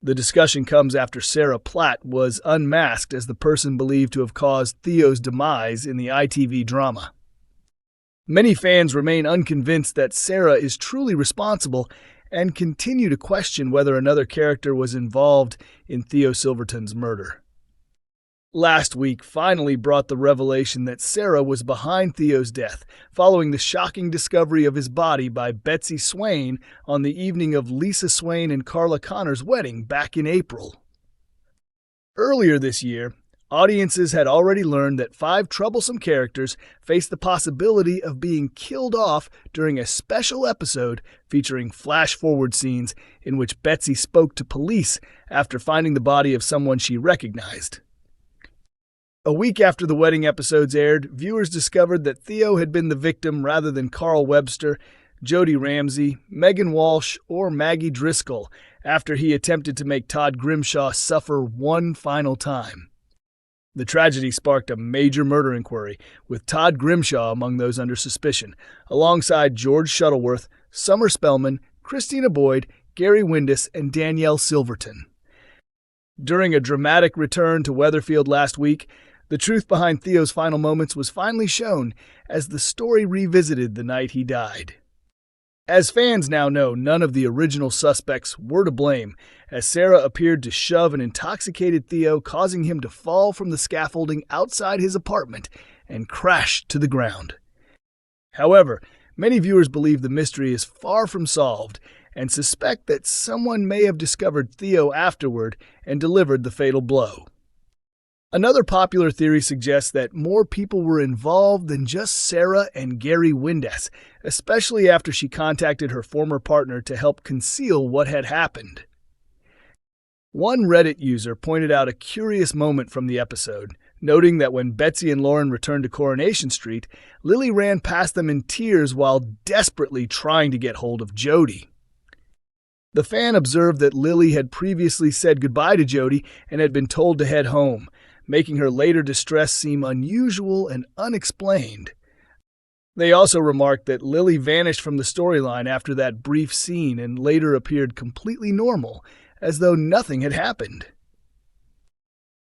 The discussion comes after Sarah Platt was unmasked as the person believed to have caused Theo's demise in the ITV drama. Many fans remain unconvinced that Sarah is truly responsible and continue to question whether another character was involved in Theo Silverton's murder. Last week finally brought the revelation that Sarah was behind Theo's death, following the shocking discovery of his body by Betsy Swain on the evening of Lisa Swain and Carla Connor's wedding back in April. Earlier this year, audiences had already learned that 5 troublesome characters faced the possibility of being killed off during a special episode featuring flash-forward scenes in which Betsy spoke to police after finding the body of someone she recognized. A week after the wedding episodes aired, viewers discovered that Theo had been the victim rather than Carl Webster, Jodie Ramsey, Megan Walsh, or Maggie Driscoll after he attempted to make Todd Grimshaw suffer one final time. The tragedy sparked a major murder inquiry, with Todd Grimshaw among those under suspicion, alongside George Shuttleworth, Summer Spellman, Christina Boyd, Gary Windus, and Danielle Silverton. During a dramatic return to Weatherfield last week, the truth behind Theo's final moments was finally shown as the story revisited the night he died. As fans now know, none of the original suspects were to blame, as Sarah appeared to shove an intoxicated Theo, causing him to fall from the scaffolding outside his apartment and crash to the ground. However, many viewers believe the mystery is far from solved and suspect that someone may have discovered Theo afterward and delivered the fatal blow. Another popular theory suggests that more people were involved than just Sarah and Gary Windus, especially after she contacted her former partner to help conceal what had happened. One Reddit user pointed out a curious moment from the episode, noting that when Betsy and Lauren returned to Coronation Street, Lily ran past them in tears while desperately trying to get hold of Jodie. The fan observed that Lily had previously said goodbye to Jodie and had been told to head home, making her later distress seem unusual and unexplained. They also remarked that Lily vanished from the storyline after that brief scene and later appeared completely normal, as though nothing had happened.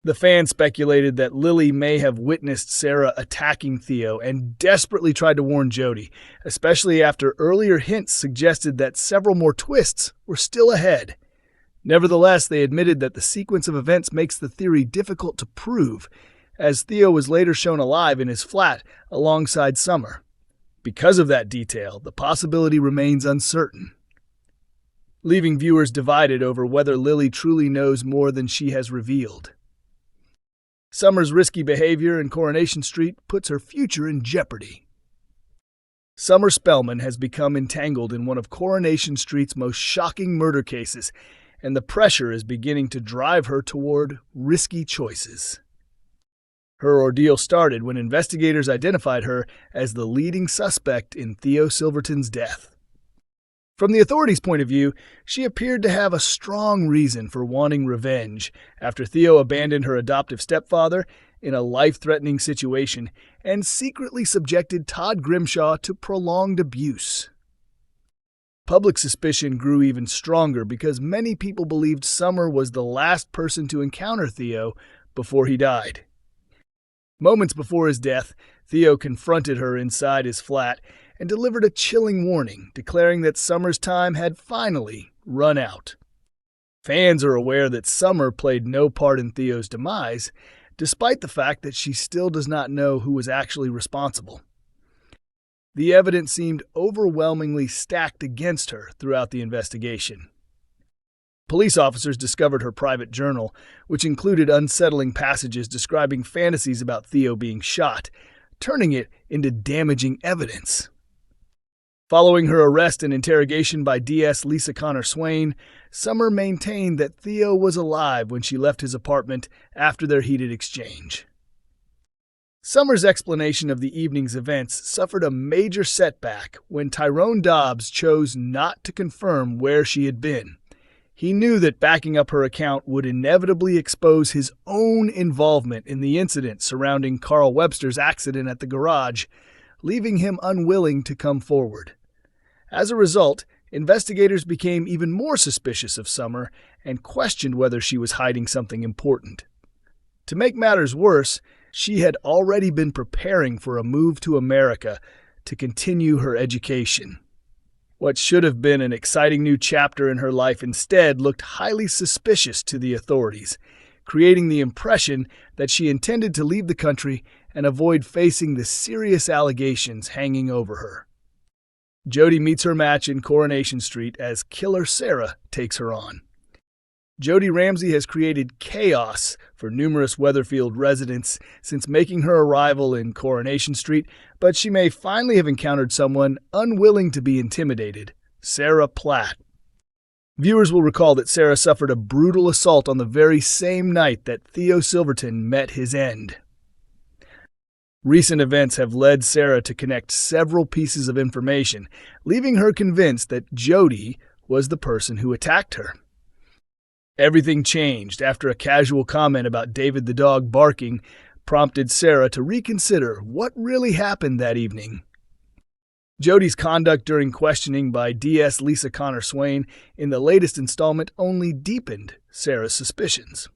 The fan speculated that Lily may have witnessed Sarah attacking Theo and desperately tried to warn Jodie, especially after earlier hints suggested that several more twists were still ahead. Nevertheless, they admitted that the sequence of events makes the theory difficult to prove, as Theo was later shown alive in his flat alongside Summer. Because of that detail, the possibility remains uncertain, leaving viewers divided over whether Lily truly knows more than she has revealed. Summer's risky behavior in Coronation Street puts her future in jeopardy. Summer Spellman has become entangled in one of Coronation Street's most shocking murder cases, and the pressure is beginning to drive her toward risky choices. Her ordeal started when investigators identified her as the leading suspect in Theo Silverton's death. From the authorities' point of view, she appeared to have a strong reason for wanting revenge after Theo abandoned her adoptive stepfather in a life-threatening situation and secretly subjected Todd Grimshaw to prolonged abuse. Public suspicion grew even stronger because many people believed Summer was the last person to encounter Theo before he died. Moments before his death, Theo confronted her inside his flat and delivered a chilling warning, declaring that Summer's time had finally run out. Fans are aware that Summer played no part in Theo's demise, despite the fact that she still does not know who was actually responsible. The evidence seemed overwhelmingly stacked against her throughout the investigation. Police officers discovered her private journal, which included unsettling passages describing fantasies about Theo being shot, turning it into damaging evidence. Following her arrest and interrogation by DS Lisa Connor Swain, Summer maintained that Theo was alive when she left his apartment after their heated exchange. Summer's explanation of the evening's events suffered a major setback when Tyrone Dobbs chose not to confirm where she had been. He knew that backing up her account would inevitably expose his own involvement in the incident surrounding Carl Webster's accident at the garage, leaving him unwilling to come forward. As a result, investigators became even more suspicious of Summer and questioned whether she was hiding something important. To make matters worse, she had already been preparing for a move to America to continue her education. What should have been an exciting new chapter in her life instead looked highly suspicious to the authorities, creating the impression that she intended to leave the country and avoid facing the serious allegations hanging over her. Jodie meets her match in Coronation Street as Killer Sarah takes her on. Jodie Ramsey has created chaos for numerous Weatherfield residents since making her arrival in Coronation Street, but she may finally have encountered someone unwilling to be intimidated, Sarah Platt. Viewers will recall that Sarah suffered a brutal assault on the very same night that Theo Silverton met his end. Recent events have led Sarah to connect several pieces of information, leaving her convinced that Jodie was the person who attacked her. Everything changed after a casual comment about David the dog barking prompted Sarah to reconsider what really happened that evening. Jodie's conduct during questioning by DS Lisa Connor Swain in the latest installment only deepened Sarah's suspicions.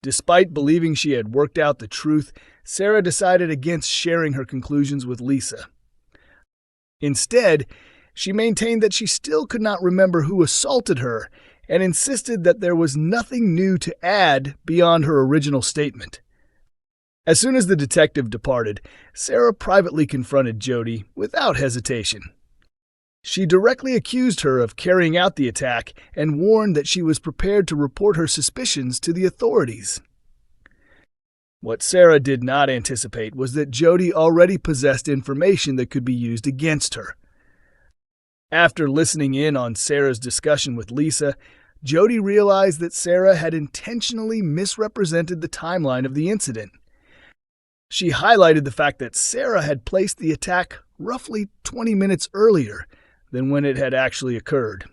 Despite believing she had worked out the truth, Sarah decided against sharing her conclusions with Lisa. Instead, she maintained that she still could not remember who assaulted her and insisted that there was nothing new to add beyond her original statement. As soon as the detective departed, Sarah privately confronted Jodie without hesitation. She directly accused her of carrying out the attack and warned that she was prepared to report her suspicions to the authorities. What Sarah did not anticipate was that Jodie already possessed information that could be used against her. After listening in on Sarah's discussion with Lisa, Jodie realized that Sarah had intentionally misrepresented the timeline of the incident. She highlighted the fact that Sarah had placed the attack roughly 20 minutes earlier than when it had actually occurred.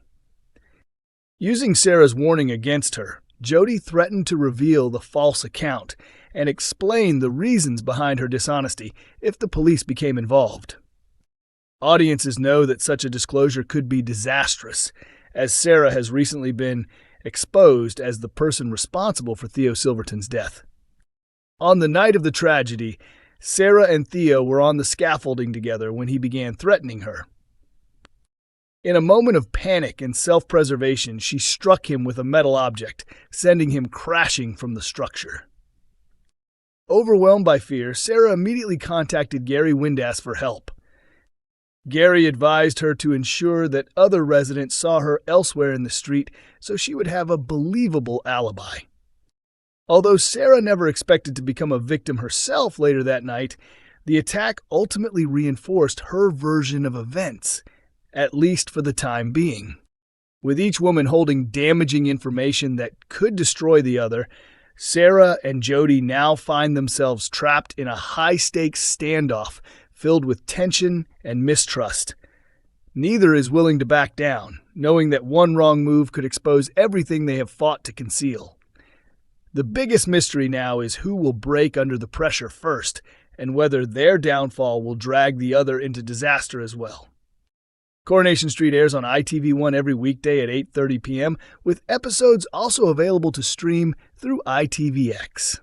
Using Sarah's warning against her, Jodie threatened to reveal the false account and explain the reasons behind her dishonesty if the police became involved. Audiences know that such a disclosure could be disastrous, as Sarah has recently been exposed as the person responsible for Theo Silverton's death. On the night of the tragedy, Sarah and Theo were on the scaffolding together when he began threatening her. In a moment of panic and self-preservation, she struck him with a metal object, sending him crashing from the structure. Overwhelmed by fear, Sarah immediately contacted Gary Windass for help. Gary advised her to ensure that other residents saw her elsewhere in the street so she would have a believable alibi. Although Sarah never expected to become a victim herself later that night, the attack ultimately reinforced her version of events, at least for the time being. With each woman holding damaging information that could destroy the other, Sarah and Jodie now find themselves trapped in a high-stakes standoff filled with tension and mistrust. Neither is willing to back down, knowing that one wrong move could expose everything they have fought to conceal. The biggest mystery now is who will break under the pressure first, and whether their downfall will drag the other into disaster as well. Coronation Street airs on ITV1 every weekday at 8:30 p.m., with episodes also available to stream through ITVX.